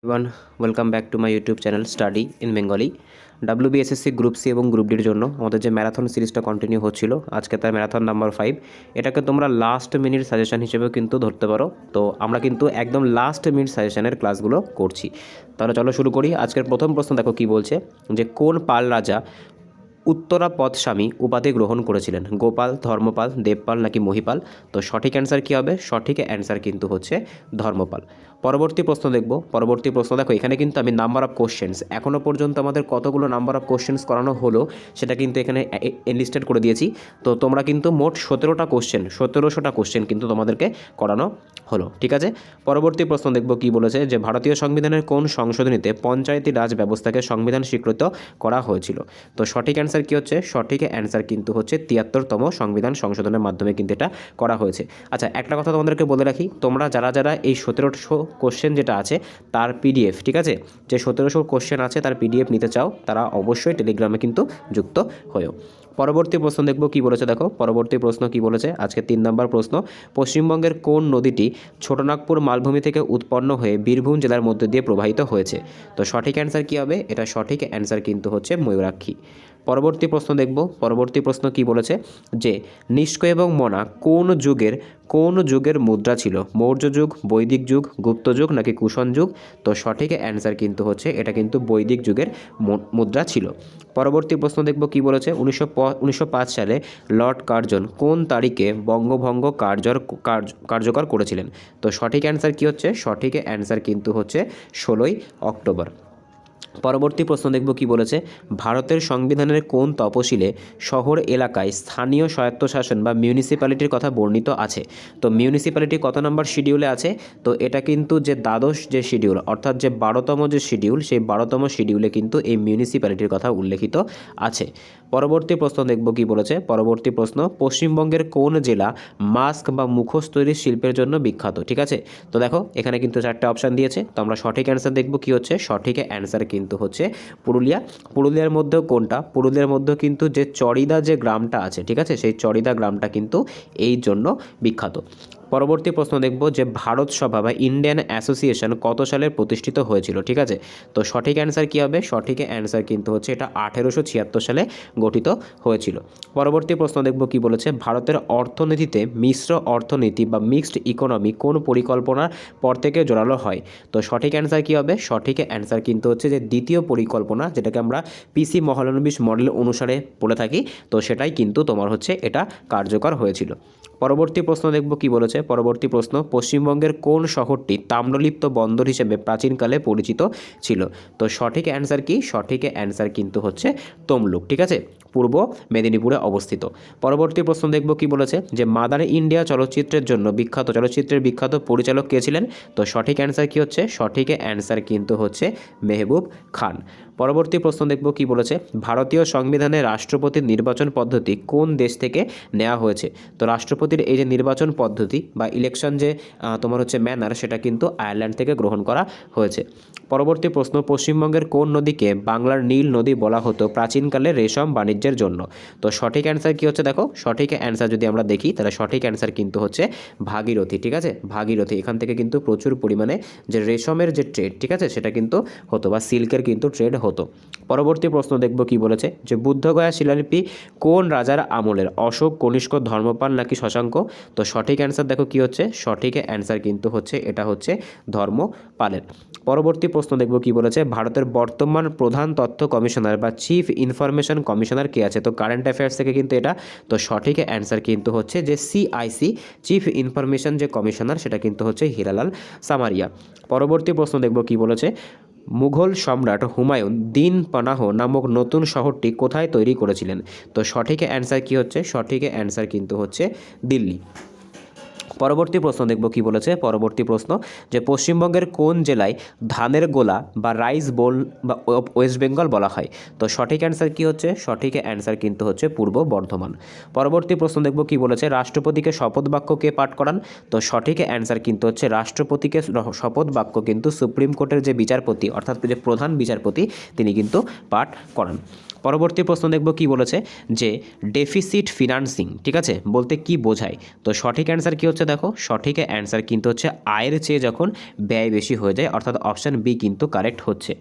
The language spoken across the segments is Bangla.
Everyone, welcome back to my YouTube channel study in Bengali. WBSSC group C এবং গ্রুপ ডির জন্য আমাদের যে ম্যারাথন সিরিজটা কন্টিনিউ হচ্ছিল, আজকে তার ম্যারাথন নাম্বার 5। এটাকে তোমরা লাস্ট মিনিট সাজেশন হিসেবেও কিন্তু ধরতে পারো। তো আমরা কিন্তু একদম লাস্ট মিনিট সাজেশনের ক্লাসগুলো করছি। তাহলে চলো শুরু করি। আজকের প্রথম প্রশ্ন দেখো কি বলছে, যে কোন পাল রাজা উত্তরাপদস্বামী উপাধি গ্রহণ করেছিলেন? গোপাল, ধর্মপাল, দেবপাল নাকি মহিপাল? তো সঠিক অ্যান্সার কী হবে? সঠিক অ্যান্সার কিন্তু হচ্ছে ধর্মপাল। পরবর্তী প্রশ্ন দেখব। পরবর্তী প্রশ্ন দেখো, এখানে কিন্তু আমি নাম্বার অফ কোশ্চেন্স, এখনও পর্যন্ত আমাদের কতগুলো নাম্বার অফ কোশ্চেন্স করানো হলো সেটা কিন্তু এখানে এনলিস্টেড করে দিয়েছি। তো তোমরা কিন্তু মোট 17টা কোশ্চেন, 1700টা কোশ্চেন কিন্তু তোমাদেরকে করানো হলো, ঠিক আছে। পরবর্তী প্রশ্ন দেখব কি বলেছে, যে ভারতীয় সংবিধানের কোন সংশোধনীতে পঞ্চায়েতি রাজ ব্যবস্থাকে সংবিধান স্বীকৃত করা হয়েছিল? তো সঠিক অ্যান্সার কী হচ্ছে? সঠিক অ্যান্সার কিন্তু হচ্ছে 73তম সংবিধান সংশোধনের মাধ্যমে কিন্তু এটা করা হয়েছে। আচ্ছা, একটা কথা তোমাদেরকে বলে রাখি, তোমরা যারা যারা এই 1700 কোশ্চেন যেটা আছে তার পিডিএফ, ঠিক আছে, যে 1700 কোশ্চেন আছে তার পিডিএফ নিতে চাও, তারা অবশ্যই টেলিগ্রামে কিন্তু যুক্ত হয়েও। পরবর্তী প্রশ্ন দেখব কি বলেছে। দেখো পরবর্তী প্রশ্ন কি বলেছে, আজকে 3 নম্বর প্রশ্ন। পশ্চিমবঙ্গের কোন নদীটি ছোটনাগপুর মালভূমি থেকে উৎপন্ন হয়ে বীরভূম জেলার মধ্যে দিয়ে প্রবাহিত হয়েছে? তো সঠিক অ্যান্সার কী হবে? এটা সঠিক অ্যান্সার কিন্তু হচ্ছে ময়ূরাক্ষী। পরবর্তী প্রশ্ন দেখব। পরবর্তী প্রশ্ন কি বলেছে, যে নিষ্ক এবং মনা কোন যুগের মুদ্রা ছিল? মৌর্য যুগ, বৈদিক যুগ, গুপ্ত যুগ নাকি কুষাণ যুগ? তো সঠিক অ্যান্সার কিন্তু হচ্ছে এটা কিন্তু বৈদিক যুগের মুদ্রা ছিল। পরবর্তী প্রশ্ন দেখব কি বলেছে, 1905 সালে লর্ড কার্জন কোন তারিখে বঙ্গভঙ্গ কার্যকর করেছিলেন? তো সঠিক অ্যান্সার কি হচ্ছে? সঠিক অ্যান্সার কিন্তু হচ্ছে 16ই অক্টোবর। পরবর্তী প্রশ্ন দেখব কি বলেছে, ভারতের সংবিধানের কোন তফসিলে শহর এলাকায় স্থানীয় স্বায়ত্তশাসন বা মিউনিসিপ্যালিটির কথা বর্ণিত আছে? তো মিউনিসিপ্যালিটি কত নম্বর শিডিউলে আছে? তো এটা কিন্তু যে দ্বাদশ যে শিডিউল, অর্থাৎ যে 12তম যে শিডিউল, সেই 12তম শিডিউলে কিন্তু এই মিউনিসিপ্যালিটির কথা উল্লেখিত আছে। পরবর্তী প্রশ্ন দেখব কি বলেছে। পরবর্তী প্রশ্ন, পশ্চিমবঙ্গের কোন জেলা মাস্ক বা মুখোশ তৈরির শিল্পের জন্য বিখ্যাত? ঠিক আছে, তো দেখো এখানে কিন্তু 4টে অপশান দিয়েছে, তো আমরা সঠিক অ্যান্সার দেখব কি হচ্ছে। সঠিক অ্যান্সার কিন্তু হচ্ছে পুরুলিয়া। পুরুলিয়ার মধ্যেও কোনটা? পুরুলিয়ার মধ্যেও কিন্তু যে চড়িদা যে গ্রামটা আছে, ঠিক আছে, সেই চড়িদা গ্রামটা কিন্তু এই জন্য বিখ্যাত। পরবর্তী প্রশ্ন দেখব, যে ভারত সভা বা ইন্ডিয়ান অ্যাসোসিয়েশন কত সালে প্রতিষ্ঠিত হয়েছিল? ঠিক আছে, তো সঠিক অ্যান্সার কী হবে? সঠিক অ্যান্সার কিন্তু হচ্ছে এটা 1876 সালে গঠিত হয়েছিল। পরবর্তী প্রশ্ন দেখব কি বলেছে, ভারতের অর্থনীতিতে মিশ্র অর্থনীতি বা মিক্সড ইকোনমি কোন পরিকল্পনার পর থেকে জোরালো হয়? তো সঠিক অ্যান্সার কী হবে? সঠিক অ্যান্সার কিন্তু হচ্ছে যে দ্বিতীয় পরিকল্পনা, যেটাকে আমরা পিসি মহলানবিশ মডেল অনুসারে বলে থাকি, তো সেটাই কিন্তু তোমার হচ্ছে এটা কার্যকর হয়েছিল। পরবর্তী প্রশ্ন দেখব কি বলেছে। পরবর্তী প্রশ্ন, পশ্চিমবঙ্গের কোন শহরটি তাম্রলিপ্ত বন্দর হিসেবে প্রাচীনকালে পরিচিত ছিল? তো সঠিক অ্যান্সার কি? সঠিক অ্যান্সার কিন্তু হচ্ছে তমলুক, ঠিক আছে, পূর্ব মেদিনীপুরে অবস্থিত। পরবর্তী প্রশ্ন দেখব কি বলেছে, যে মাদার ইন্ডিয়া চলচ্চিত্রের জন্য চলচ্চিত্রের বিখ্যাত পরিচালক কে ছিলেন? তো সঠিক অ্যান্সার কি হচ্ছে? সঠিক অ্যান্সার কিন্তু হচ্ছে মেহবুব খান। পরবর্তী প্রশ্ন দেখব কি বলেছে, ভারতীয় সংবিধানে রাষ্ট্রপতির নির্বাচন পদ্ধতি কোন দেশ থেকে নেওয়া হয়েছে? তো রাষ্ট্রপতির এই যে নির্বাচন পদ্ধতি বা ইলেকশন যে তোমার হচ্ছে ম্যানার, সেটা কিন্তু আয়ারল্যান্ড থেকে গ্রহণ করা হয়েছে। পরবর্তী প্রশ্ন, পশ্চিমবঙ্গের কোন নদীকে বাংলার নীল নদী বলা হতো প্রাচীনকালে রেশম বাণিজ্যের জন্য? তো সঠিক অ্যান্সার কি হচ্ছে? দেখো সঠিক অ্যান্সার যদি আমরা দেখি, তাহলে সঠিক অ্যান্সার কিন্তু হচ্ছে ভাগীরথী, ঠিক আছে, ভাগীরথী। এখান থেকে কিন্তু প্রচুর পরিমাণে যে রেশমের যে ট্রেড, ঠিক আছে, সেটা কিন্তু হতো, বা সিল্কের কিন্তু ট্রেড হতো। পরবর্তী প্রশ্ন দেখব কি বলেছে, যে বুদ্ধগয়া শিলালিপি কোন রাজার আমলের? অশোক, কনিষ্ক, ধর্মপাল নাকি শশাঙ্ক? তো সঠিক অ্যান্সার দেখো কি হচ্ছে। সঠিক অ্যান্সার কিন্তু হচ্ছে এটা হচ্ছে ধর্মপালের। পরবর্তী প্রশ্ন দেখব কি বলেছে, ভারতের বর্তমান প্রধান তথ্য কমিশনার বা চিফ ইনফরমেশন কমিশনার কে আছে? তো কারেন্ট অ্যাফেয়ার্স থেকে কিন্তু এটা, তো সঠিক অ্যান্সার কিন্তু হচ্ছে যে সিআইসি, চিফ ইনফরমেশন যে কমিশনার, সেটা কিন্তু হচ্ছে হীরালাল সামারিয়া। পরবর্তী প্রশ্ন দেখব কি বলেছে, মুঘল সম্রাট হুমায়ুন দিন পানাহ নামক নতুন শহরটি কোথায় তৈরি করেছিলেন? তো সঠিক অ্যান্সার কি হচ্ছে? সঠিক অ্যান্সার কিন্তু হচ্ছে দিল্লি। পরবর্তী প্রশ্ন দেখব কি বলেছে। পরবর্তী প্রশ্ন, যে পশ্চিমবঙ্গের কোন জেলায় ধানের গোলা বা রাইস বোল বা ওয়েস্ট বেঙ্গল বলা হয়? তো সঠিক অ্যান্সার কি হচ্ছে? সঠিক অ্যান্সার কিন্তু হচ্ছে পূর্ব বর্ধমান। পরবর্তী প্রশ্ন দেখব কি বলেছে, রাষ্ট্রপতিকে শপথ বাক্য কে পাঠ করান? তো সঠিক অ্যান্সার কিন্তু হচ্ছে রাষ্ট্রপতিকে শপথ বাক্য কিন্তু সুপ্রিম কোর্টের যে বিচারপতি, অর্থাৎ যে প্রধান বিচারপতি, তিনি কিন্তু পাঠ করান। পরবর্তী প্রশ্ন দেখব কি বলেছে যে ডেফিসিট ফিনান্সিং, ঠিক আছে, বলতে কি বোঝায়? তো সঠিক অ্যান্সার কি হচ্ছে দেখো, সঠিক অ্যান্সার কিন্তু হচ্ছে আয়ের চেয়ে যখন ব্যয় বেশি হয়ে যায়, অর্থাৎ অপশান বি কিন্তু কারেক্ট হচ্ছে।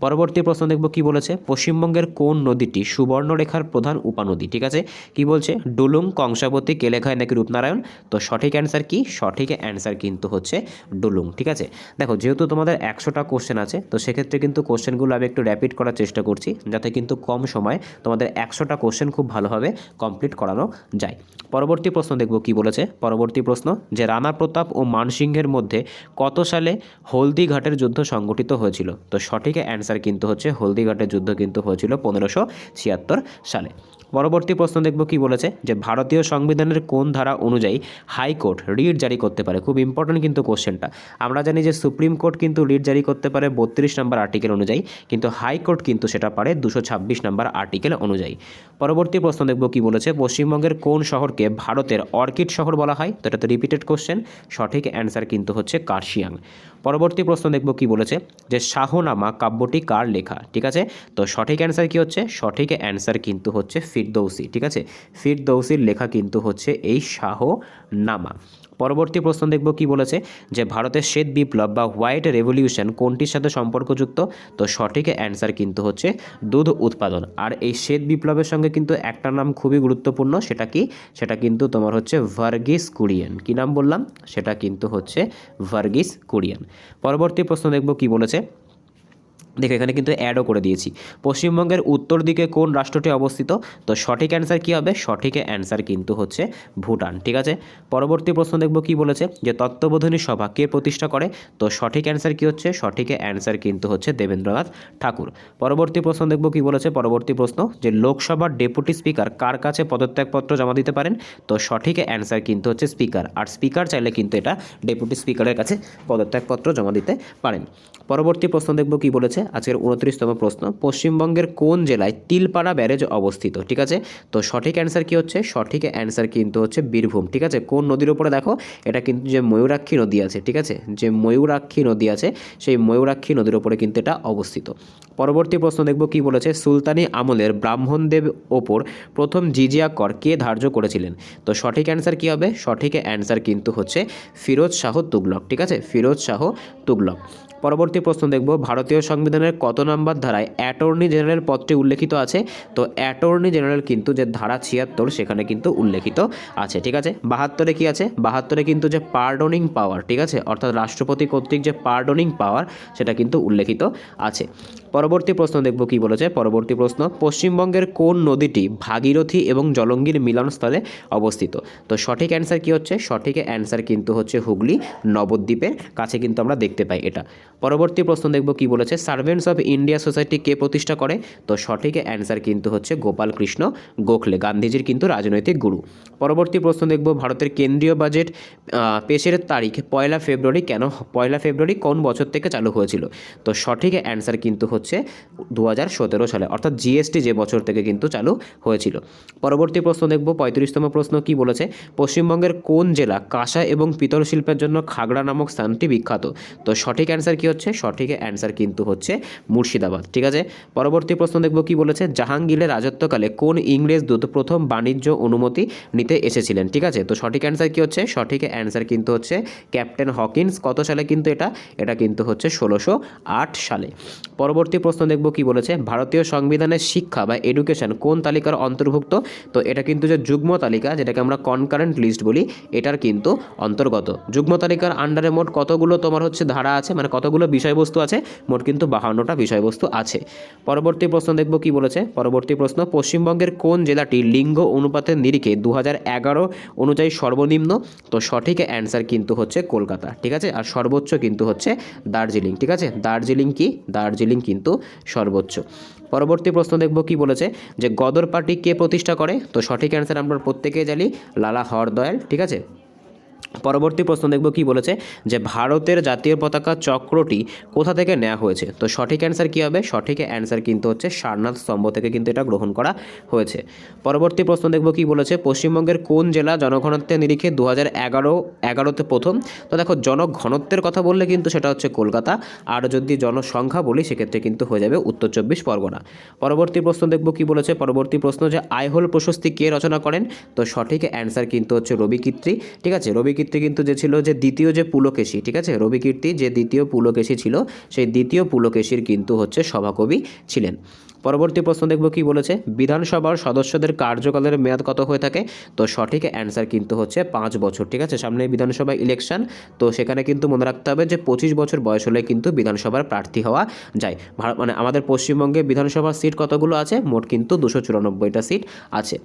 পরবর্তী প্রশ্ন দেখব কি বলেছে, পশ্চিমবঙ্গের কোন নদীটি সুবর্ণরেখার প্রধান উপনদী? ঠিক আছে, কি বলছে, ডুলুং, কংসাবতী, কেলেঘাই নাকি রূপনারায়ণ? তো সঠিক অ্যান্সার কি, সঠিক অ্যান্সার কিন্তু হচ্ছে ডুলুং। ঠিক আছে, দেখো যেহেতু তোমাদের 100টা কোশ্চেন আছে, তো সেক্ষেত্রে কিন্তু কোশ্চেনগুলো আমি একটু র্যাপিড করার চেষ্টা করছি, যাতে কিন্তু কম সময় তোমাদের 100টা কোশ্চেন খুব ভালোভাবে কমপ্লিট করানো যায়। পরবর্তী প্রশ্ন দেখব কি বলেছে, পরবর্তী প্রশ্ন যে রানা প্রতাপ ও মানসিংহের মধ্যে কত সালে হলদিঘাটের যুদ্ধ সংগঠিত হয়েছিল? তো সঠিক অ্যান্সার কিন্তু হচ্ছে হলদিঘাটের যুদ্ধ কিন্তু হয়েছিল 1576 সালে। পরবর্তী প্রশ্ন দেখব কি বলেছে যে ভারতীয় সংবিধানের কোন ধারা অনুযায়ী হাইকোর্ট রিট জারি করতে পারে? খুব ইম্পর্টেন্ট কিন্তু কোশ্চেনটা। আমরা জানি যে সুপ্রিম কোর্ট কিন্তু রিট জারি করতে পারে 32 নম্বর আর্টিকেল অনুযায়ী, কিন্তু হাইকোর্ট কিন্তু সেটা পারে 226 নম্বর আর্টিকেল অনুযায়ী। পরবর্তী প্রশ্ন দেখব কি বলেছে, পশ্চিমবঙ্গের কোন শহরকে ভারতের অর্কিড শহর বলা হয়? তো এটা তো রিপিটেড কোশ্চেন, সঠিক অ্যান্সার কিন্তু হচ্ছে কার্শিয়াং। পরবর্তী প্রশ্ন দেখব কি বলেছে যে শাহনামা কাব্যটি কার লেখা? ঠিক আছে, তো সঠিক অ্যান্সার কি হচ্ছে, সঠিক অ্যান্সার কিন্তু হচ্ছে ফিরদৌসি। ঠিক আছে, ফিরদৌসির লেখা কিন্তু হচ্ছে এই শাহনামা। পরবর্তী প্রশ্ন দেখব কি বলেছে যে ভারতের শ্বেত বিপ্লব বা হোয়াইট রেভলিউশন কোনটির সাথে সম্পর্কযুক্ত? তো সঠিক অ্যান্সার কিন্তু হচ্ছে দুধ উৎপাদন। আর এই শ্বেত বিপ্লবের সঙ্গে কিন্তু একটা নাম খুবই গুরুত্বপূর্ণ, সেটা কি, সেটা কিন্তু তোমার হচ্ছে ভার্গিস কুরিয়েন। কি নাম বললাম, সেটা কিন্তু হচ্ছে ভার্গিস কুরিয়েন। পরবর্তী প্রশ্ন দেখব কি বলেছে, দেখো এখানে কিন্তু অ্যাডও করে দিয়েছি। পশ্চিমবঙ্গের উত্তর দিকে কোন রাষ্ট্রটি অবস্থিত? তো সঠিক অ্যান্সার কী হবে, সঠিক অ্যান্সার কিন্তু হচ্ছে ভুটান। ঠিক আছে, পরবর্তী প্রশ্ন দেখব কি বলেছে যে তত্ত্ববোধিনী সভা কে প্রতিষ্ঠা করে? তো সঠিক অ্যান্সার কি হচ্ছে, সঠিক অ্যান্সার কিন্তু হচ্ছে দেবেন্দ্রনাথ ঠাকুর। পরবর্তী প্রশ্ন দেখব কি বলেছে, পরবর্তী প্রশ্ন যে লোকসভার ডেপুটি স্পিকার কার কাছে পদত্যাগপত্র জমা দিতে পারেন? তো সঠিক অ্যান্সার কিন্তু হচ্ছে স্পিকার। আর স্পিকার চাইলে কিন্তু এটা ডেপুটি স্পিকারের কাছে পদত্যাগপত্র জমা দিতে পারেন। পরবর্তী প্রশ্ন দেখব কি বলেছে, আজকের 29তম প্রশ্ন, পশ্চিমবঙ্গের কোন জেলায় তিলপাড়া ব্যারেজ অবস্থিত? ঠিক আছে, তো সঠিক অ্যান্সার কি হচ্ছে, সঠিক অ্যান্সার কিন্তু হচ্ছে বীরভূম। ঠিক আছে, কোন নদীর উপরে দেখো, এটা কিন্তু যে ময়ূরাক্ষী নদী আছে, ঠিক আছে, যে ময়ূরাক্ষী নদী আছে, সেই ময়ূরাক্ষী নদীর উপরে কিন্তু এটা অবস্থিত। পরবর্তী প্রশ্ন দেখব কি বলেছে, সুলতানি আমলের ব্রাহ্মণদের ওপর প্রথম জিজিয়া কর কে ধার্য করেছিলেন? তো সঠিক অ্যান্সার কি হবে, সঠিক অ্যান্সার কিন্তু হচ্ছে ফিরোজ শাহ তুগলক। ঠিক আছে, ফিরোজ শাহ তুগলক। পরবর্তী প্রশ্ন দেখব ভারতীয় সংবিধানের কত নম্বর ধারায় অ্যাটর্নি জেনারেল পদটি উল্লেখিত আছে? তো অ্যাটর্নি জেনারেল কিন্তু যে ধারা 76 সেখানে কিন্তু উল্লেখিত আছে। ঠিক আছে, 72-এ কি আছে, 72-এ কিন্তু যে পার্ডনিং পাওয়ার, ঠিক আছে, অর্থাৎ রাষ্ট্রপতি কর্তৃক যে পার্ডনিং পাওয়ার সেটা কিন্তু উল্লেখিত আছে। পরবর্তী প্রশ্ন দেখব কি বলেছে, পরবর্তী প্রশ্ন পশ্চিমবঙ্গের কোন নদীটি ভাগীরথী এবং জলঙ্গির মিলনস্থলে অবস্থিত? তো সঠিক অ্যান্সার কি হচ্ছে, সঠিক অ্যান্সার কিন্তু হচ্ছে হুগলি নবদ্বীপের কাছে কিন্তু আমরা দেখতে পাই এটা। পরবর্তী প্রশ্ন দেখব কি বলেছে, সার্ভেন্টস অফ ইন্ডিয়া সোসাইটি কে প্রতিষ্ঠা করে? তো সঠিক অ্যান্সার কিন্তু হচ্ছে গোপাল কৃষ্ণ গোখলে, গান্ধীজির কিন্তু রাজনৈতিক গুরু। পরবর্তী প্রশ্ন দেখব ভারতের কেন্দ্রীয় বাজেট পেশের তারিখ 1 ফেব্রুয়ারি কেন, 1 ফেব্রুয়ারি কোন বছর থেকে চালু হয়েছিল? তো সঠিক অ্যান্সার কিন্তু হচ্ছে 2017 সালে, অর্থাৎ জিএসটি যে বছর থেকে কিন্তু চালু হয়েছিল। পরবর্তী প্রশ্ন দেখব 35তম প্রশ্ন কি বলেছে, পশ্চিমবঙ্গের কোন জেলা কাঁসা এবং পিতল শিল্পের জন্য খাগড়া নামক স্থানটি বিখ্যাত? তো সঠিক অ্যান্সার কি হচ্ছে, সঠিক অ্যান্সার কিন্তু হচ্ছে মুর্শিদাবাদ। ঠিক আছে, পরবর্তী প্রশ্ন দেখব কি বলেছে, জাহাঙ্গীরের রাজত্বকালে কোন ইংরেজ দূত প্রথম বাণিজ্য অনুমতি নিতে এসেছিলেন? ঠিক আছে, তো সঠিক অ্যান্সার কি হচ্ছে, সঠিক অ্যান্সার কিন্তু হচ্ছে ক্যাপ্টেন হকিন্স। কত সালে কিন্তু এটা কিন্তু হচ্ছে 1608 সালে। পরবর্তী প্রশ্ন দেখব কি বলেছে, ভারতীয় সংবিধানের শিক্ষা বা এডুকেশন কোন তালিকার অন্তর্ভুক্ত? তো এটা কিন্তু যে যুগ্ম তালিকা, যেটাকে আমরা কনকারেন্ট লিস্ট বলি, এটার কিন্তু অন্তর্গত। যুগ্ম তালিকার আন্ডারে মোট কতগুলো তোমার হচ্ছে ধারা আছে, মানে কতগুলো বিষয়বস্তু আছে? মোট কিন্তু 52টা বিষয়বস্তু আছে। পরবর্তী প্রশ্ন দেখব কি বলেছে, পরবর্তী প্রশ্ন পশ্চিমবঙ্গের কোন জেলাটি লিঙ্গ অনুপাতের নিরিখে 2011 অনুযায়ী সর্বনিম্ন? তো সঠিক অ্যান্সার কিন্তু হচ্ছে কলকাতা। ঠিক আছে, আর সর্বোচ্চ কিন্তু হচ্ছে দার্জিলিং। ঠিক আছে, দার্জিলিং কি, দার্জিলিং কিন্তু সর্বোচ্চ। পরবর্তী প্রশ্ন দেখব কি বলেছে যে গদর পার্টি কে প্রতিষ্ঠা করে? তো সঠিক অ্যান্সার আমরা প্রত্যেকেই জানি, লালা হরদয়াল। ঠিক আছে, পরবর্তী প্রশ্ন দেখব কি বলেছে যে ভারতের জাতীয় পতাকা চক্রটি কোথা থেকে নেওয়া হয়েছে। তো সঠিক অ্যান্সার কী হবে, সঠিক অ্যান্সার কিন্তু হচ্ছে সারনাথ স্তম্ভ থেকে কিন্তু এটা গ্রহণ করা হয়েছে। পরবর্তী প্রশ্ন দেখব কি বলেছে পশ্চিমবঙ্গের কোন জেলা জনঘনত্বের নিরিখে 2011-তে প্রথম। তো দেখো জনঘনত্বের কথা বললে কিন্তু সেটা হচ্ছে কলকাতা, আর যদি জনসংখ্যা বলি সেক্ষেত্রে কিন্তু হয়ে যাবে উত্তর 24 পরগনা। পরবর্তী প্রশ্ন দেখব কি বলেছে, পরবর্তী প্রশ্ন যে আইহোল প্রশস্তি কে রচনা করেন। তো সঠিক অ্যান্সার কিন্তু হচ্ছে রবিকীর্তি। ঠিক আছে, রবিকীর্তি কিন্তু যে ছিল যে দ্বিতীয় যে পুলকেশী, ঠিক আছে, রবিকীর্তি যে দ্বিতীয় পুলকেশী ছিল সেই দ্বিতীয় পুলকেশীর কিন্তু হচ্ছে সভাকবি ছিলেন। পরবর্তী প্রশ্ন দেখব কি বলেছে বিধানসভার সদস্যদের কার্যকালের মেয়াদ কত হয়ে থাকে। তো সঠিক অ্যান্সার কিন্তু হচ্ছে 5 বছর। ঠিক আছে, সামনে বিধানসভা ইলেকশন, তো সেখানে কিন্তু মনে রাখতে হবে যে 25 বছর বয়স হলে কিন্তু বিধানসভার প্রার্থী হওয়া যায়। মানে আমাদের পশ্চিমবঙ্গে বিধানসভার সিট কতগুলো আছে, মোট কিন্তু 294টা সিট আছে।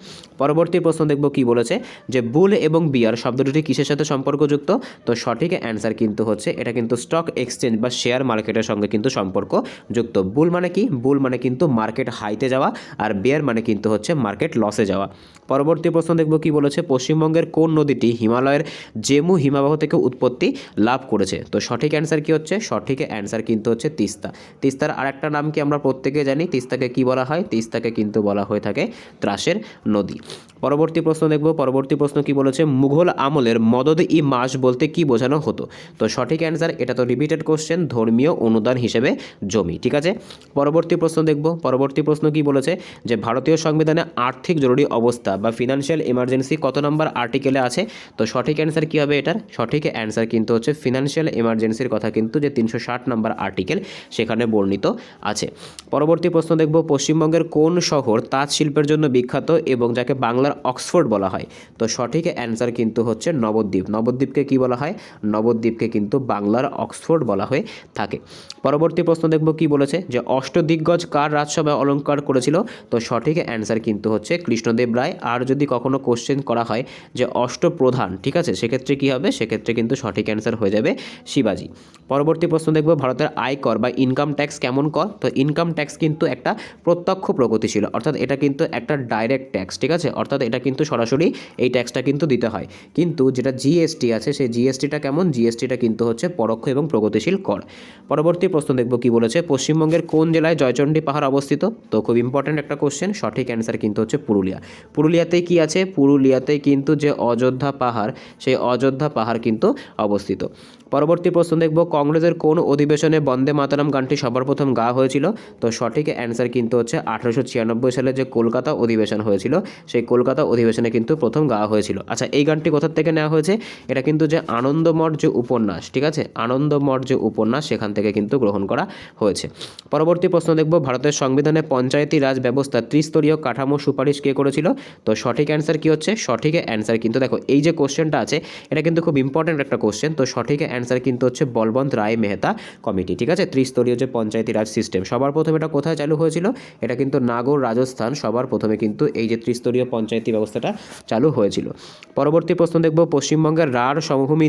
পরবর্তী প্রশ্ন দেখব কি বলেছে যে বুল এবং বিয়ার শব্দ দুটি কিসের সাথে সম্পর্কযুক্ত। তো সঠিক অ্যান্সার কিন্তু হচ্ছে এটা কিন্তু স্টক এক্সচেঞ্জ বা শেয়ার মার্কেটের সঙ্গে কিন্তু সম্পর্কযুক্ত। বুল মানে কি, বুল মানে কিন্তু মার্কেট হাইতে যাওয়া, আর বেয়ার মানে কিন্তু হচ্ছে মার্কেট লসে যাওয়া। পরবর্তী প্রশ্ন দেখব কি বলেছে পশ্চিমবঙ্গের কোন নদীটি হিমালয়ের জেমু হিমবাহ থেকে উৎপত্তি লাভ করেছে। তো সঠিক অ্যান্সার কি হচ্ছে, সঠিক অ্যান্সার কিন্তু হচ্ছে তিস্তা। তিস্তার আরেকটা নাম কি আমরা প্রত্যেকে জানি, তিস্তাকে কি বলা হয়, তিস্তাকে কিন্তু বলা হয়ে থাকে ত্রাসের নদী। পরবর্তী প্রশ্ন দেখব, পরবর্তী প্রশ্ন কি বলেছে মুঘল আমলের মদদ ই মাস বলতে কি বোঝানো হতো। তো সঠিক অ্যান্সার, এটা তো রিপিটেড কোশ্চেন, ধর্মীয় অনুদান হিসেবে জমি। ঠিক আছে, পরবর্তী প্রশ্ন দেখব, পরবর্তী প্রশ্ন কি বলেছে যে ভারতীয় সংবিধানে আর্থিক জরুরি অবস্থা বা ফিনান্সিয়াল এমার্জেন্সি কত নম্বর আর্টিকেলে আছে। তো সঠিক অ্যান্সার কী হবে এটার, সঠিক অ্যান্সার কিন্তু হচ্ছে ফিনান্সিয়াল এমার্জেন্সির কথা কিন্তু যে 360 নম্বর আর্টিকেল সেখানে বর্ণিত আছে। পরবর্তী প্রশ্ন দেখব পশ্চিমবঙ্গের কোন শহর তাঁত শিল্পের জন্য বিখ্যাত এবং যাকে বাংলার অক্সফোর্ড বলা হয়। তো সঠিক অ্যান্সার কিন্তু হচ্ছে নবদ্বীপ। নবদ্বীপকে কি বলা হয়, নবদ্বীপকে কিন্তু বাংলার অক্সফোর্ড বলা হয়ে থাকে। পরবর্তী প্রশ্ন দেখব কি বলেছে যে অষ্টদিগ্গজ কার রাজসভায় অলঙ্কার করেছিল। তো সঠিক অ্যান্সার কিন্তু হচ্ছে কৃষ্ণদেব রায়। আর যদি কখনো কোশ্চেন করা হয় যে অষ্টপ্রধান, ঠিক আছে, সেক্ষেত্রে কি হবে, সেক্ষেত্রে কিন্তু সঠিক অ্যান্সার হয়ে যাবে শিবাজি। পরবর্তী প্রশ্ন দেখব ভারতের আয়কর বা ইনকাম ট্যাক্স কেমন কর। তো ইনকাম ট্যাক্স কিন্তু একটা প্রত্যক্ষ প্রগতিশীল, অর্থাৎ এটা কিন্তু একটা ডাইরেক্ট ট্যাক্স। ঠিক আছে, অর্থাৎ এটা কিন্তু সরাসরি এই ট্যাক্সটা কিন্তু দিতে হয়। কিন্তু যেটা জিএসটি আছে সেই জিএসটিটা কেমন, জিএসটিটা কিন্তু হচ্ছে পরোক্ষ এবং প্রগতিশীল কর। পরবর্তী প্রশ্ন দেখব কি বলেছে পশ্চিমবঙ্গের কোন জেলায় জয়চণ্ডী পাহাড় অবস্থিত। তো খুব ইম্পর্ট্যান্ট একটা কোশ্চেন, সঠিক অ্যান্সার কিন্তু হচ্ছে পুরুলিয়া। পুরুলিয়াতেই কি আছে, পুরুলিয়াতেই কিন্তু যে অযোধ্যা পাহাড়, সেই অযোধ্যা পাহাড় কিন্তু অবস্থিত। পরবর্তী প্রশ্ন দেখব কংগ্রেসের কোন অধিবেশনে বন্দে মাতরম গানটি সবার প্রথম গাওয়া হয়েছিল। তো সঠিক অ্যান্সার কিন্তু হচ্ছে 1896 সালে যে কলকাতা অধিবেশন হয়েছিল সেই কলকাতা অধিবেশনে কিন্তু প্রথম গাওয়া হয়েছিল। আচ্ছা, এই গানটি কোথা থেকে নেওয়া হয়েছে, এটা কিন্তু যে আনন্দমঠ যে উপন্যাস, ঠিক আছে, আনন্দমঠ যে উপন্যাস সেখান থেকে কিন্তু গ্রহণ করা হয়েছে। পরবর্তী প্রশ্ন দেখব ভারতের সংবিধানে পঞ্চায়েতি রাজ ব্যবস্থা ত্রিস্তরীয় কাঠামো সুপারিশ কে করেছিল। তো সঠিক অ্যান্সার কি হচ্ছে, সঠিক অ্যান্সার কিন্তু দেখো এই যে কোশ্চেনটা আছে এটা কিন্তু খুব ইম্পর্ট্যান্ট একটা কোশ্চেন। তো সঠিক অ্যান্সার কিন্তু হচ্ছে বলবন্ত রায় মেহতা কমিটি। ঠিক আছে, ত্রিস্তরীয় যে পঞ্চায়েতি রাজ সিস্টেম সবার প্রথমে এটা কোথায় চালু হয়েছিল, এটা কিন্তু নাগর রাজস্থান সবার প্রথমে কিন্তু এই যে ত্রিস্তরীয় পঞ্চায়েতি ব্যবস্থাটা চালু হয়েছিল। পরবর্তী প্রশ্ন দেখব পশ্চিমবঙ্গের রাঢ় সমভূমি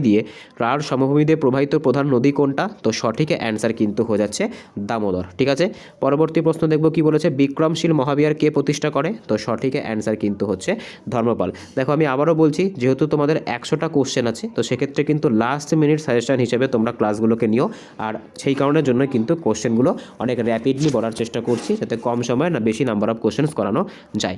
দিয়ে প্রবাহিত প্রধান নদী কোনটা। তো সঠিক অ্যান্সার কিন্তু হয়ে যাচ্ছে দামোদর। ঠিক আছে, পরবর্তী প্রশ্ন দেখব কি বলেছে বিক্রমশীল মহাবিহার কে প্রতিষ্ঠা করে। তো সঠিক অ্যান্সার কিন্তু হচ্ছে ধর্মপাল। দেখো আমি আবারও বলছি, যেহেতু তোমাদের 100টা কোশ্চেন আছে তো সেক্ষেত্রে কিন্তু লাস্ট মিনিট সাজেশন হিসেবে তোমরা ক্লাসগুলোকে নিও, আর সেই কারণের জন্য কিন্তু কোশ্চেনগুলো অনেক র্যাপিডলি বলার চেষ্টা করছি যাতে কম সময় না বেশি নাম্বার অফ কোশ্চেন্স করানো যায়।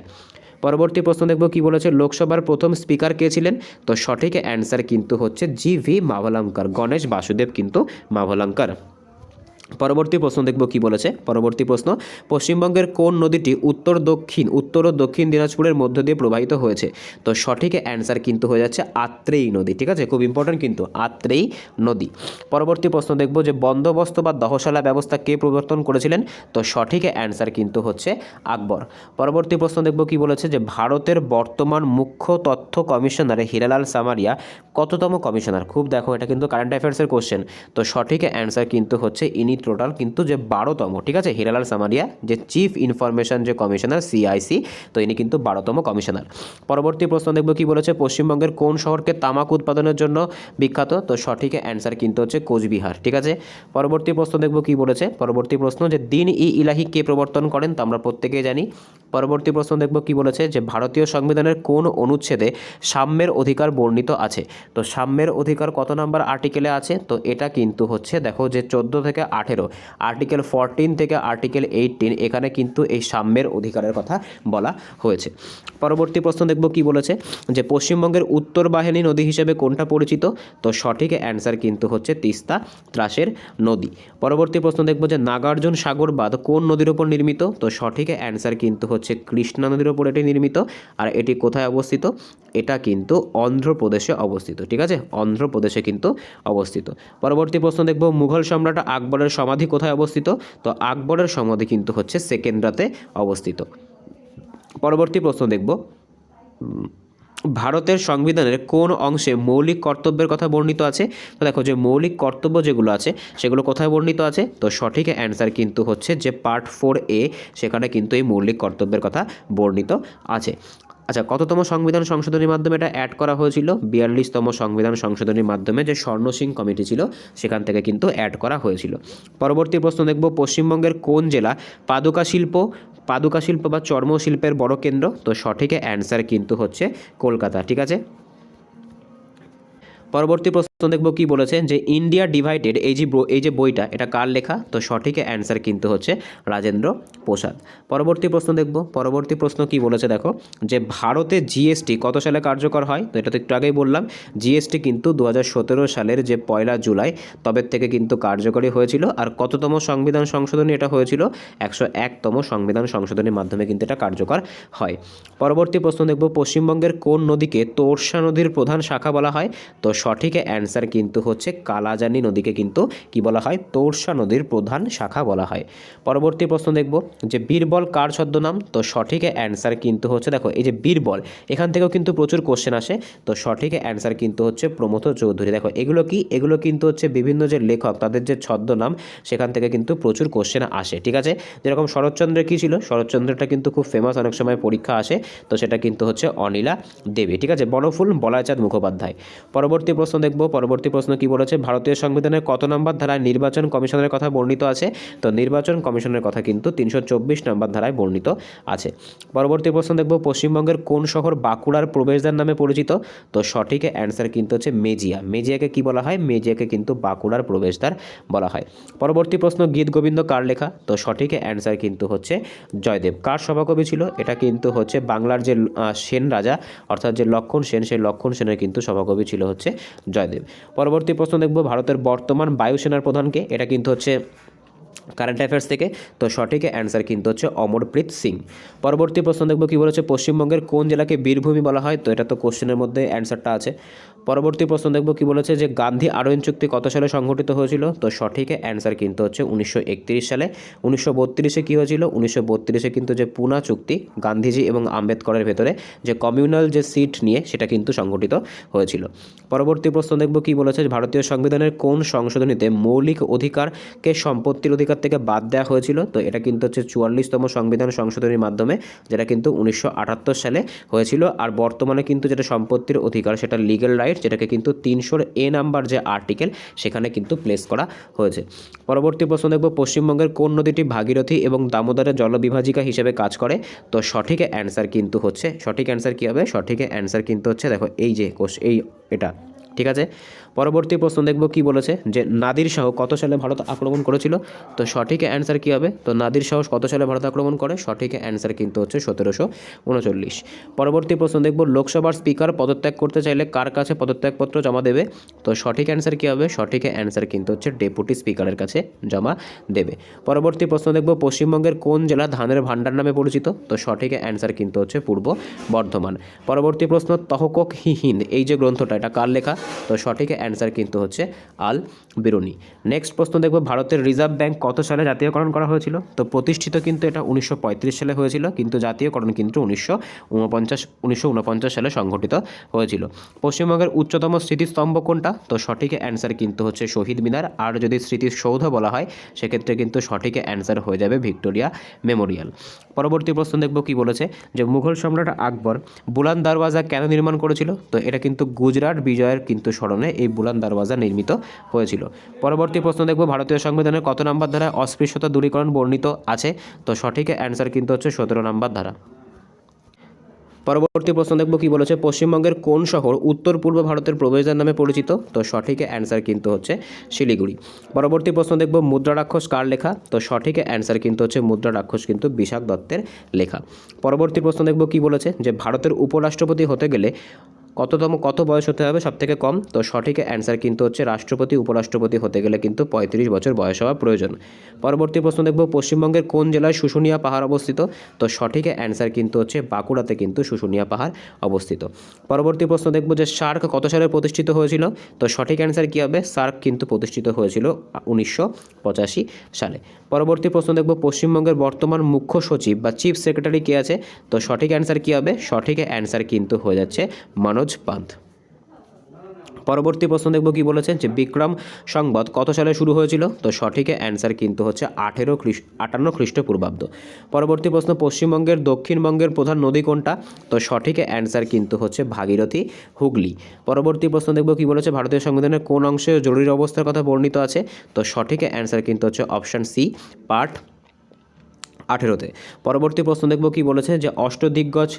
পরবর্তী প্রশ্ন দেখব কি বলেছে লোকসভার প্রথম স্পিকার কে ছিলেন। তো সঠিক অ্যান্সার কিন্তু হচ্ছে জি.ভি. মাভলাঙ্কার, গণেশ বাসুদেব কিন্তু মাভলাঙ্কার। পরবর্তী প্রশ্ন দেখব কি বলেছে, পরবর্তী প্রশ্ন পশ্চিমবঙ্গের কোন নদীটি উত্তর ও দক্ষিণ দিনাজপুরের মধ্য দিয়ে প্রবাহিত হয়েছে। তো সঠিক অ্যান্সার কিন্তু হয়ে যাচ্ছে আত্রেয়ী নদী। ঠিক আছে, খুব ইম্পর্ট্যান্ট কিন্তু আত্রেয়ী নদী। পরবর্তী প্রশ্ন দেখব যে বন্দোবস্ত বা দহশালা ব্যবস্থা কে প্রবর্তন করেছিলেন। তো সঠিক অ্যান্সার কিন্তু হচ্ছে আকবর। পরবর্তী প্রশ্ন দেখব কি বলেছে যে ভারতের বর্তমান মুখ্য তথ্য কমিশনার হীরালাল সামারিয়া কততম কমিশনার। খুব দেখো এটা কিন্তু কারেন্ট অ্যাফেয়ার্সের কোশ্চেন। তো সঠিক অ্যান্সার কিন্তু হচ্ছে ইনি টোটাল কিন্তু যে 12তম। ঠিক আছে, হীরালাল সামারিয়া যে চিফ ইনফরমেশন যে কমিশনার সিআইসি, তো ইনি কিন্তু 12তম কমিশনার। পরবর্তী প্রশ্ন দেখব কি বলেছে পশ্চিমবঙ্গের কোন শহরকে তামাক উৎপাদনের জন্য বিখ্যাত। তো সঠিক অ্যান্সার কিন্তু হচ্ছে কোচবিহার। ঠিক আছে, পরবর্তী প্রশ্ন দেখব কি বলেছে, পরবর্তী প্রশ্ন যে দিন ই ইলাহি কে প্রবর্তন করেন। তো আমরা প্রত্যেকেই জানি পরবর্তী প্রশ্ন দেখব কি বলেছে, যে ভারতীয় সংবিধানের কোন অনুচ্ছেদে সাম্যের অধিকার বর্ণিত আছে। তো সাম্যের অধিকার কত নাম্বার আর্টিকেলে আছে, তো এটা কিন্তু হচ্ছে দেখো যে 14 থেকে 18, আর্টিকেল 14 থেকে আর্টিকেল 18, এখানে কিন্তু এই সাম্যের অধিকারের কথা বলা হয়েছে। পরবর্তী প্রশ্ন দেখব কি বলেছে, যে পশ্চিমবঙ্গের উত্তর বাহিনী নদী হিসেবে কোনটা পরিচিত। তো সঠিক অ্যান্সার কিন্তু হচ্ছে তিস্তা ত্রাসের নদী। পরবর্তী প্রশ্ন দেখব যে নাগার্জুন সাগর বাঁধ কোন নদীর উপর নির্মিত। তো সঠিক অ্যান্সার কিন্তু হচ্ছে কৃষ্ণা নদীর উপর এটি নির্মিত। আর এটি কোথায় অবস্থিত, এটা কিন্তু অন্ধ্রপ্রদেশে অবস্থিত। ঠিক আছে, অন্ধ্রপ্রদেশে কিন্তু অবস্থিত। পরবর্তী প্রশ্ন দেখব মুঘল সম্রাট আকবরের সমাধি কোথায় অবস্থিত। তো আকবরের সমাধি কিন্তু হচ্ছে সেকেন্দ্রাতে অবস্থিত। পরবর্তী প্রশ্ন দেখব ভারতের সংবিধানের কোন অংশে মৌলিক কর্তব্যের কথা বর্ণিত আছে। তো দেখো যে মৌলিক কর্তব্য যেগুলো আছে সেগুলো কোথায় বর্ণিত আছে। তো সঠিক অ্যান্সার কিন্তু হচ্ছে যে পার্ট 4A, সেখানে কিন্তু এই মৌলিক কর্তব্যের কথা বর্ণিত আছে। আচ্ছা, কততম সংবিধান সংশোধনীর মাধ্যমে এটা অ্যাড করা হয়েছিল। 42তম সংবিধান সংশোধনীর মাধ্যমে যে স্বর্ণ সিং কমিটি ছিল সেখান থেকে কিন্তু অ্যাড করা হয়েছিল। পরবর্তী প্রশ্ন দেখব পশ্চিমবঙ্গের কোন জেলা পাদুকা শিল্প বা চর্মশিল্পের বড় কেন্দ্র। তো সঠিক অ্যান্সার কিন্তু হচ্ছে কলকাতা। ঠিক আছে, পরবর্তী প্রশ্ন দেখব কি বলেছে, যে ইন্ডিয়া ডিভাইডেড এই যে বইটা এটা কার লেখা। তো সঠিক অ্যান্সার কিন্তু হচ্ছে রাজেন্দ্র প্রসাদ। পরবর্তী প্রশ্ন দেখব, পরবর্তী প্রশ্ন কি বলেছে দেখো, যে ভারতে জিএসটি কত সালে কার্যকর হয়। তো এটা তো একটু আগেই বললাম, জিএসটি কিন্তু 2017 সালের যে 1 জুলাই তবে থেকে কিন্তু কার্যকরী হয়েছিল। আর কততম সংবিধান সংশোধনী এটা হয়েছিল, 101তম সংবিধান সংশোধনীর মাধ্যমে কিন্তু এটা কার্যকর হয়। পরবর্তী প্রশ্ন দেখব পশ্চিমবঙ্গের কোন নদীকে তোর্ষা নদীর প্রধান শাখা বলা হয়। তো সঠিক অ্যান্সার কিন্তু হচ্ছে কালাজানি নদীকে কিন্তু কি বলা হয়, তোর্ষা নদীর প্রধান শাখা বলা হয়। পরবর্তী প্রশ্ন দেখব যে বীরবল কার ছদ্মনাম। তো সঠিক অ্যান্সার কিন্তু হচ্ছে দেখো এই যে বীরবল, এখান থেকেও কিন্তু প্রচুর কোশ্চেন আসে। তো সঠিক অ্যান্সার কিন্তু হচ্ছে প্রমথ চৌধুরী। দেখো এগুলো কি, এগুলো কিন্তু হচ্ছে বিভিন্ন যে লেখক তাদের যে ছদ্মনাম সেখান থেকে কিন্তু প্রচুর কোশ্চেন আসে। ঠিক আছে, যেরকম শরৎচন্দ্রের কী ছিল, শরৎচন্দ্রটা কিন্তু খুব ফেমাস, অনেক সময় পরীক্ষা আসে। তো সেটা কিন্তু হচ্ছে অনিলা দেবী। ঠিক আছে, বনফুল বলাইচাঁদ মুখোপাধ্যায়। পরবর্তী প্রশ্ন দেখব, পরবর্তী প্রশ্ন কি বলেছে, ভারতীয় সংবিধানের কত নম্বর ধারায় নির্বাচন কমিশনের কথা বর্ণিত আছে। তো নির্বাচন কমিশনের কথা কিন্তু 324 নম্বর ধারায় বর্ণিত আছে। পরবর্তী প্রশ্ন দেখব পশ্চিমবঙ্গের কোন শহর বাঁকুড়ার প্রবেশদ্বার নামে পরিচিত। তো সঠিক অ্যান্সার কিন্তু হচ্ছে মেজিয়া। মেজিয়াকে কি বলা হয়, মেজিয়াকে কিন্তু বাঁকুড়ার প্রবেশদ্বার বলা হয়। পরবর্তী প্রশ্ন গীত গোবিন্দ কার লেখা। তো সঠিক অ্যান্সার কিন্তু হচ্ছে জয়দেব। কার সভাকবি ছিল, এটা কিন্তু হচ্ছে বাংলার যে সেন রাজা অর্থাৎ যে লক্ষণ সেন, সেই লক্ষণ সেনের কিন্তু সভাকবি ছিল হচ্ছে জয়দেব। পরবর্তী প্রশ্ন দেখব ভারতের বর্তমান বায়ুসেনার প্রধানকে, এটা কিন্তু হচ্ছে কারেন্ট অ্যাফেয়ার্স থেকে। তো সঠিক অ্যান্সার কিন্তু হচ্ছে অমরপ্রীত সিং। পরবর্তী প্রশ্ন দেখব কি বলেছে, পশ্চিমবঙ্গের কোন জেলাকে বীরভূমি বলা হয়। তো এটা তো কোশ্চেনের মধ্যে অ্যান্সারটা আছে। পরবর্তী প্রশ্ন দেখব কি বলেছে, যে গান্ধী আরোহণ চুক্তি কত সালে সংঘটিত হয়েছিল। তো সঠিক অ্যান্সার কিন্তু হচ্ছে 1931 সালে। 1932-এ কী হয়েছিল, 1932-এ কিন্তু যে পুনা চুক্তি গান্ধীজি এবং আম্বেদকরের ভেতরে যে কমিউনাল যে সিট নিয়ে সেটা কিন্তু সংঘটিত হয়েছিল। পরবর্তী প্রশ্ন দেখব কি বলেছে, ভারতীয় সংবিধানের কোন সংশোধনীতে মৌলিক অধিকারকে সম্পত্তির অধিকার থেকে বাদ দেওয়া হয়েছিল। তো এটা কিন্তু হচ্ছে 44তম সংবিধান সংশোধনীর মাধ্যমে, যেটা কিন্তু 1978 সালে হয়েছিল। আর বর্তমানে কিন্তু যেটা সম্পত্তির অধিকার সেটা লিগ্যাল রাইট, যেটাকে কিন্তু 300A নাম্বার যে আর্টিকেল সেখানে কিন্তু প্লেস করা হয়েছে। পরবর্তী প্রশ্ন দেখব পশ্চিমবঙ্গের কোন নদীটি ভাগীরথী এবং দামোদরের জলবিভাজিকা হিসেবে কাজ করে। তো সঠিক অ্যান্সার কিন্তু হচ্ছে, সঠিক অ্যান্সার কী হবে, সঠিক অ্যান্সার কিন্তু হচ্ছে দেখো এই যে এটা। ঠিক আছে, পরবর্তী প্রশ্ন দেখব কি বলেছে, যে নাদির শাহ কত সালে ভারত আক্রমণ করেছিল। তো সঠিক অ্যান্সার কী হবে, তো নাদির শাহ কত সালে ভারত আক্রমণ করে, সঠিক অ্যান্সার কিন্তু হচ্ছে 1739। পরবর্তী প্রশ্ন দেখব লোকসভার স্পিকার পদত্যাগ করতে চাইলে কার কাছে পদত্যাগপত্র জমা দেবে। তো সঠিক অ্যান্সার কী হবে, সঠিক অ্যান্সার কিন্তু হচ্ছে ডেপুটি স্পিকারের কাছে জমা দেবে। পরবর্তী প্রশ্ন দেখব পশ্চিমবঙ্গের কোন জেলা ধানের ভাণ্ডার নামে পরিচিত। তো সঠিক অ্যান্সার কিন্তু হচ্ছে পূর্ব বর্ধমান। পরবর্তী প্রশ্ন তহকক হি হিন্দ এই যে গ্রন্থটা এটা কার লেখা। তো সঠিক অ্যান্সার কিন্তু হচ্ছে আল বিরুনি। নেক্সট প্রশ্ন দেখব ভারতের রিজার্ভ ব্যাঙ্ক কত সালে জাতীয়করণ করা হয়েছিল। তো প্রতিষ্ঠিত কিন্তু এটা 1935 সালে হয়েছিল, কিন্তু জাতীয়করণ কিন্তু 1949 সালে সংঘটিত হয়েছিল। পশ্চিমবঙ্গের উচ্চতম স্মৃতিস্তম্ভ কোনটা। তো সঠিক অ্যান্সার কিন্তু হচ্ছে শহীদ মিনার। আর যদি স্মৃতিসৌধ বলা হয় সেক্ষেত্রে কিন্তু সঠিক অ্যান্সার হয়ে যাবে ভিক্টোরিয়া মেমোরিয়াল। পরবর্তী প্রশ্ন দেখব কি বলেছে, যে মুঘল সম্রাট আকবর বুলান দরওয়াজা কেন নির্মাণ করেছিল। তো এটা কিন্তু গুজরাট বিজয়ের কিন্তু স্মরণে এই বুলান দরওয়াজা নির্মিত হয়েছিল। পরবর্তী প্রশ্ন দেখব, ভারতীয় সংবিধানের কত নম্বর ধারায় অস্পৃশ্যতা দূরীকরণ বর্ণিত আছে? তো সঠিক অ্যান্সার কিন্তু হচ্ছে 17 নম্বর ধারা। পরবর্তী প্রশ্ন দেখব কি বলেছে, পশ্চিমবঙ্গের কোন শহর উত্তর পূর্ব ভারতের প্রবেশদ্বার নামে পরিচিত? তো সঠিক অ্যান্সার কিন্তু হচ্ছে শিলিগুড়ি। পরবর্তী প্রশ্ন দেখব, মুদ্রা রাক্ষস কার লেখা? তো সঠিক অ্যান্সার কিন্তু হচ্ছে মুদ্রা রাক্ষস কিন্তু বিশাখ দত্তের লেখা। পরবর্তী প্রশ্ন দেখব কি বলেছে, যে ভারতের উপরাষ্ট্রপতি হতে গেলে কত বয়স হতে হবে সবথেকে কম? তো সঠিক অ্যান্সার কিন্তু হচ্ছে রাষ্ট্রপতি উপরাষ্ট্রপতি হতে গেলে কিন্তু 35 বছর বয়স হওয়া প্রয়োজন। পরবর্তী প্রশ্ন দেখব, পশ্চিমবঙ্গের কোন জেলায় শুশুনিয়া পাহাড় অবস্থিত? তো সঠিক অ্যান্সার কিন্তু হচ্ছে বাঁকুড়াতে কিন্তু শুশুনিয়া পাহাড় অবস্থিত। পরবর্তী প্রশ্ন দেখব, যে সার্ক কত সালে প্রতিষ্ঠিত হয়েছিল? তো সঠিক অ্যান্সার কী হবে? সার্ক কিন্তু প্রতিষ্ঠিত হয়েছিল 1985 সালে। পরবর্তী প্রশ্ন দেখব, পশ্চিমবঙ্গের বর্তমান মুখ্য সচিব বা চিফ সেক্রেটারি কে আছে? তো সঠিক অ্যান্সার কী হবে? সঠিক অ্যান্সার কিন্তু হয়ে যাচ্ছে মনোজ পান্ত। পরবর্তী প্রশ্ন দেখব কি বলেছে, যে বিক্রম সংবাদ কত সালে শুরু হয়েছিল? তো সঠিক অ্যান্সার কিন্তু হচ্ছে 58 খ্রিস্টপূর্বাব্দ। পরবর্তী প্রশ্ন, পশ্চিমবঙ্গের দক্ষিণবঙ্গের প্রধান নদী কোনটা? তো সঠিক অ্যান্সার কিন্তু হচ্ছে ভাগীরথী হুগলি। পরবর্তী প্রশ্ন দেখব কি বলেছে, ভারতীয় সংবিধানের কোন অংশে জরুরি অবস্থার কথা বর্ণিত আছে? তো সঠিক অ্যান্সার কিন্তু হচ্ছে অপশান সি, পার্ট 18-তে। পরবর্তী প্রশ্ন দেখব কি বলেছে, যে অষ্টদিগ্গজ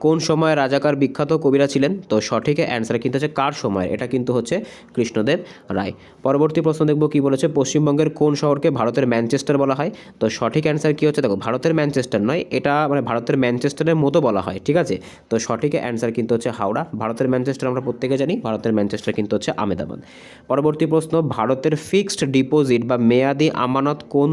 কোন সময় রাজাকার বিখ্যাত কবিরা ছিলেন? তো সঠিক অ্যান্সার কিন্তু হচ্ছে কার সময়? এটা কিন্তু হচ্ছে কৃষ্ণদেব রায়। পরবর্তী প্রশ্ন দেখব কি বলেছে, পশ্চিমবঙ্গের কোন শহরকে ভারতের ম্যানচেস্টার বলা হয়? তো সঠিক অ্যান্সার কী হচ্ছে? দেখো, ভারতের ম্যানচেস্টার নয়, এটা মানে ভারতের ম্যানচেস্টারের মতো বলা হয়, ঠিক আছে? তো সঠিক অ্যান্সার কিন্তু হচ্ছে হাওড়া। ভারতের ম্যানচেস্টার আমরা প্রত্যেকে জানি, ভারতের ম্যানচেস্টার কিন্তু হচ্ছে আহমেদাবাদ। পরবর্তী প্রশ্ন, ভারতের ফিক্সড ডিপোজিট বা মেয়াদি আমানত কোন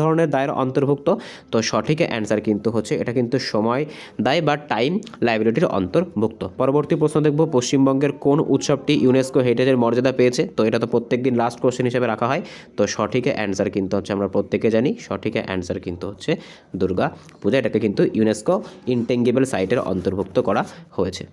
ধরনের দায়ের অন্তর্ভুক্ত? তো সঠিক অ্যান্সার কিন্তু হচ্ছে এটা কিন্তু সময় দায় বা টাইম লাইবিলিটির অন্তর্ভুক্ত। পরবর্তী প্রশ্ন দেখব, পশ্চিমবঙ্গের কোন উৎসবটি ইউনেস্কো হেরিটেজের মর্যাদা পেয়েছে? তো এটা তো প্রত্যেকদিন লাস্ট কোশ্চেন হিসেবে রাখা হয়। তো সঠিক অ্যান্সার কিন্তু হচ্ছে আমরা প্রত্যেকে জানি, সঠিক অ্যান্সার কিন্তু হচ্ছে দুর্গা পূজা। এটাকে কিন্তু ইউনেস্কো ইনটেঙ্গিবল সাইটের অন্তর্ভুক্ত করা হয়েছে।